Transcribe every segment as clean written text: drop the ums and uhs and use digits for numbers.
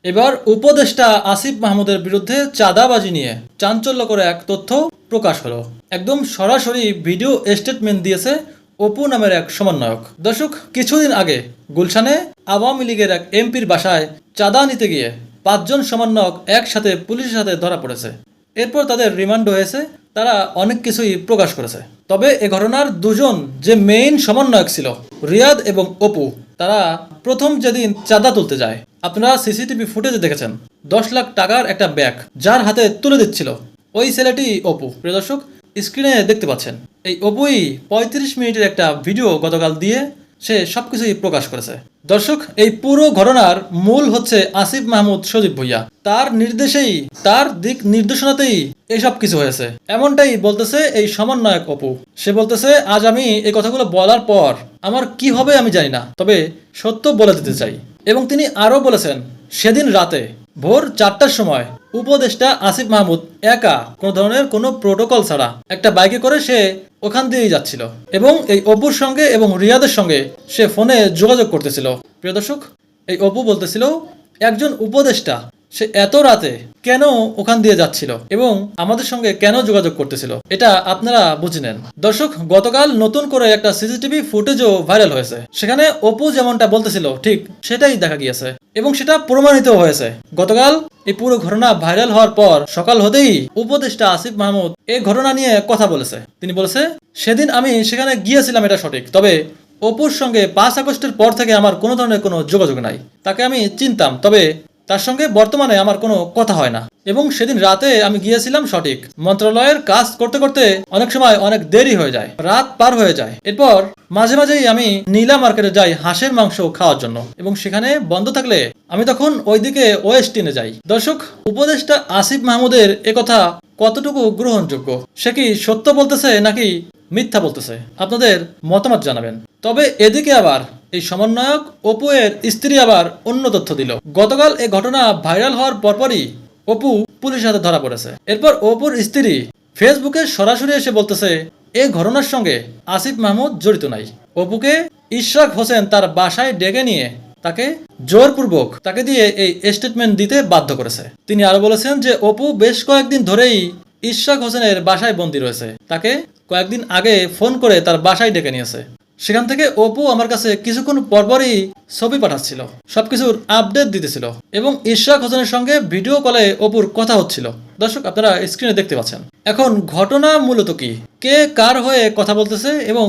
এবার উপদেষ্টা আসিফ মাহমুদের বিরুদ্ধে চাঁদাবাজি নিয়ে চাঞ্চল্যকর এক তথ্য প্রকাশ হলো। একদম সরাসরি ভিডিও স্টেটমেন্ট দিয়েছে অপু নামের এক সমন্বয়ক। দর্শক, কিছুদিন আগে গুলশানে আওয়ামী লীগের এক এমপির বাসায় চাঁদা নিতে গিয়ে 5 জন সমন্বয়ক একসাথে পুলিশের সাথে ধরা পড়েছে। এরপর তাদের রিমান্ড হয়েছে, তারা অনেক কিছুই প্রকাশ করেছে। তবে এ ঘটনার দুজন যে মেইন সমন্বয়ক ছিল, রিয়াদ এবং অপু, তারা প্রথম যেদিন চাঁদা তুলতে যায়, আপনারা সিসিটিভি ফুটেজে দেখেছেন 10 লাখ টাকার একটা ব্যাগ যার হাতে তুলে দিচ্ছিল, ওই ছেলেটি অপু। প্রিয় দর্শক, স্ক্রিনে দেখতে পাচ্ছেন এই অপুই 35 মিনিটের একটা ভিডিও গতকাল দিয়ে সে সবকিছুই প্রকাশ করেছে। দর্শক, এই পুরো ঘটনার মূল হচ্ছে আসিফ মাহমুদ সজীব ভুইয়া। তার নির্দেশেই, তার দিক নির্দেশনাতেই এসব কিছু হয়েছে, এমনটাই বলতেছে এই সমন্বয়ক অপু। সে বলতেছে, আজ আমি এই কথাগুলো বলার পর আমার কি হবে আমি জানি না, তবে সত্য বলে দিতে চাই। এবং তিনি আরো বলেছেন, সেদিন রাতে ভোর 4টার সময় উপদেষ্টা আসিফ মাহমুদ একা কোনো ধরনের কোনো প্রোটোকল ছাড়া একটা বাইকে করে সে ওখান দিয়েই যাচ্ছিল এবং এই অপুর সঙ্গে এবং রিয়াদের সঙ্গে সে ফোনে যোগাযোগ করতেছিল। প্রিয় দর্শক, এই অপু বলতেছিল একজন উপদেষ্টা সে এত রাতে কেন ওখান দিয়ে যাচ্ছিল এবং আমাদের সঙ্গে কেন যোগাযোগ করতেছিল, এটা আপনারা বুঝে নেন। দর্শক, গতকাল নতুন করে একটা সিসিটিভি ফুটেজও ভাইরাল হয়েছে। সেখানে অপু যেমনটা বলতেছিল ঠিক সেটাই দেখা গিয়েছে এবং সেটা প্রমাণিত হয়েছে। গতকাল এই পুরো ঘটনা ভাইরাল হওয়ার পর সকাল হতেই উপদেষ্টা আসিফ মাহমুদ এই ঘটনা নিয়ে কথা বলেছে। তিনি বলেছে, সেদিন আমি সেখানে গিয়েছিলাম এটা সঠিক, তবে অপুর সঙ্গে 5 আগস্টের পর থেকে আমার কোনো ধরনের কোনো যোগাযোগ নাই। তাকে আমি চিনতাম, তবে তার সঙ্গে বর্তমানে আমার কোনো কথা হয় না। এবং সেদিন রাতে আমি গিয়েছিলাম সঠিক, মন্ত্রণালয়ের কাজ করতে করতে অনেক সময় অনেক দেরি হয়ে যায়, রাত পার হয়ে যায়। এরপর মাঝে মাঝেই আমি নীলা মার্কেটে যাই হাঁসের মাংস খাওয়ার জন্য এবং সেখানে বন্ধ থাকলে আমি তখন ওইদিকে ওয়েস্টিনে যাই। দর্শক, উপদেষ্টা আসিফ মাহমুদের একথা কতটুকু গ্রহণযোগ্য? সে কি সত্য বলতেছে নাকি মিথ্যা বলতেছে? আপনাদের মতামত জানাবেন। তবে এদিকে আবার এই সমন্বয়ক অপু এর স্ত্রী আবার অন্য তথ্য দিল। গতকাল এই ঘটনা ভাইরাল হওয়ার পরপরই অপু পুলিশের হাতে ধরা পড়েছে। এরপর অপুর স্ত্রী ফেসবুকে সরাসরি এসে বলতেছে এই ঘটনার সঙ্গে আসিফ মাহমুদ জড়িত নাই। অপুকে ইশরাক হোসেন তার বাসায় ডেকে নিয়ে তাকে জোরপূর্বক তাকে দিয়ে এই স্টেটমেন্ট দিতে বাধ্য করেছে। তিনি আরো বলেছেন যে অপু বেশ কয়েকদিন ধরেই ইশরাক হোসেনের বাসায় বন্দী রয়েছে। তাকে কয়েকদিন আগে ফোন করে তার বাসায় ডেকে নিয়েছে। সেখান থেকে অপু আমার কাছে কিছুক্ষণ পরপরই ছবি পাঠাচ্ছিল, সবকিছুর আপডেট দিতেছিল এবং ইশরাক হোসেনের সঙ্গে ভিডিও কলে অপুর কথা হচ্ছিল। দর্শক, আপনারা স্ক্রিনে দেখতে পাচ্ছেন। এখন ঘটনা মূলত কি, কে কার হয়ে কথা বলতেছে এবং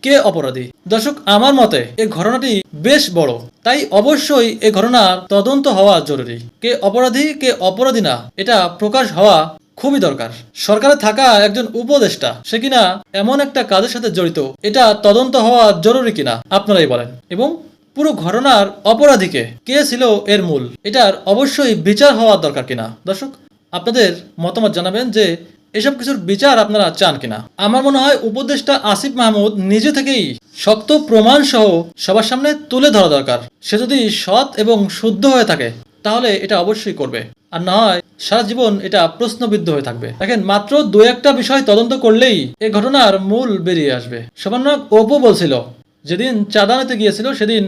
কে অপরাধী? দর্শক, আমার মতে এই ঘটনাটি বেশ বড়, তাই অবশ্যই এই ঘটনার তদন্ত হওয়া জরুরি। কে অপরাধী কে অপরাধী না, এটা প্রকাশ হওয়া খুবই দরকার। সরকারে থাকা একজন উপদেষ্টা সে কিনা এমন একটা কাজের সাথে জড়িত, এটা তদন্ত হওয়া জরুরি কিনা আপনারাই বলেন। এবং পুরো ঘটনার অপরাধীকে কে ছিল এর মূল, এটার অবশ্যই বিচার হওয়া দরকার কিনা। দর্শক, আপনাদের মতামত জানাবেন যে এসব কিছুর বিচার আপনারা চান কিনা। আমার মনে হয় উপদেষ্টা আসিফ মাহমুদ নিজে থেকেই শক্ত প্রমাণ সহ সবার সামনে তুলে ধরা দরকার। সে যদি সৎ এবং শুদ্ধ হয়ে থাকে তাহলে এটা অবশ্যই করবে, আর না হয় সারা জীবন এটা প্রশ্নবিদ্ধ হয়ে থাকবে। দেখেন, মাত্র 2-1টা বিষয় তদন্ত করলেই এই ঘটনার মূল বেরিয়ে আসবে। সমন্বয়ক অপু বলছিল যেদিন চাঁদা নিতে গিয়েছিল সেদিন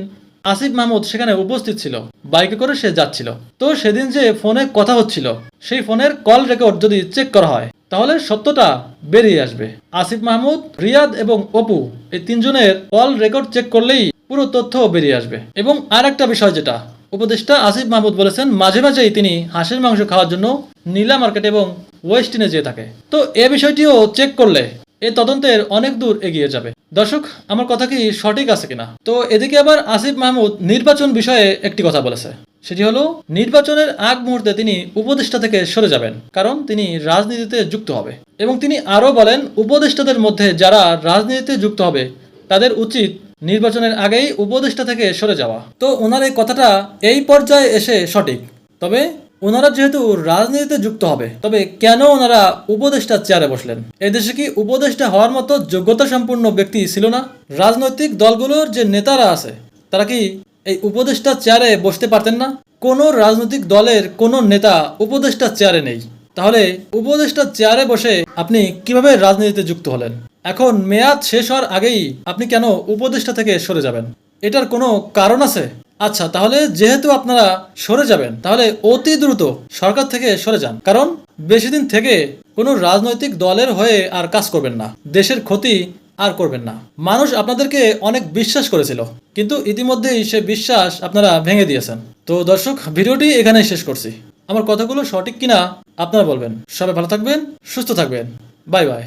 আসিফ মাহমুদ সেখানে উপস্থিত ছিল, বাইকে করে সে যাচ্ছিল। তো সেদিন যে ফোনে কথা হচ্ছিল সেই ফোনের কল রেকর্ড যদি চেক করা হয় তাহলে সত্যটা বেরিয়ে আসবে। আসিফ মাহমুদ, রিয়াদ এবং অপু এই 3 জনের কল রেকর্ড চেক করলেই পুরো তথ্য বেরিয়ে আসবে। এবং আর একটা বিষয় যেটা উপদেষ্টা আসিফ মাহমুদ বলেছেন, মাঝে মাঝেই তিনি হাঁসের মাংস খাওয়ার জন্য নীলা মার্কেট এবং ওয়েস্টিনে যেয়ে থাকে। তো এ বিষয়টিও চেক করলে এই তদন্তের অনেক দূর এগিয়ে যাবে। দর্শক, আমার কথা কি সঠিক আছে কিনা? তো এদিকে আবার আসিফ মাহমুদ নির্বাচন বিষয়ে একটি কথা বলেছে, সেটি হলো নির্বাচনের আগ মুহূর্তে তিনি উপদেষ্টা থেকে সরে যাবেন, কারণ তিনি রাজনীতিতে যুক্ত হবে। এবং তিনি আরো বলেন উপদেষ্টাদের মধ্যে যারা রাজনীতিতে যুক্ত হবে তাদের উচিত নির্বাচনের আগেই উপদেষ্টা থেকে সরে যাওয়া। তো ওনার এই কথাটা এই পর্যায়ে এসে সঠিক, তবে ওনারা যেহেতু রাজনীতিতে যুক্ত হবে, তবে কেন ওনারা উপদেষ্টা চেয়ারে বসলেন? এই দেশে কি উপদেষ্টা হওয়ার মতো যোগ্যতা সম্পন্ন ব্যক্তি ছিল না? রাজনৈতিক দলগুলোর যে নেতারা আছে তারা কি এই উপদেষ্টা চেয়ারে বসতে পারতেন না? কোনো রাজনৈতিক দলের কোনো নেতা উপদেষ্টা চেয়ারে নেই, তাহলে উপদেষ্টা চেয়ারে বসে আপনি কিভাবে রাজনীতিতে যুক্ত হলেন? এখন মেয়াদ শেষ হওয়ার আগেই আপনি কেন উপদেষ্টা থেকে সরে যাবেন? এটার কোনো কারণ আছে? আচ্ছা, তাহলে যেহেতু আপনারা সরে যাবেন, তাহলে অতি দ্রুত সরকার থেকে সরে যান, কারণ বেশি দিন থেকে কোনো রাজনৈতিক দলের হয়ে আর কাজ করবেন না, দেশের ক্ষতি আর করবেন না। মানুষ আপনাদেরকে অনেক বিশ্বাস করেছিল, কিন্তু ইতিমধ্যেই সে বিশ্বাস আপনারা ভেঙে দিয়েছেন। তো দর্শক, ভিডিওটি এখানেই শেষ করছি। আমার কথাগুলো সঠিক কিনা আপনারা বলবেন। সবাই ভালো থাকবেন, সুস্থ থাকবেন। Bye bye.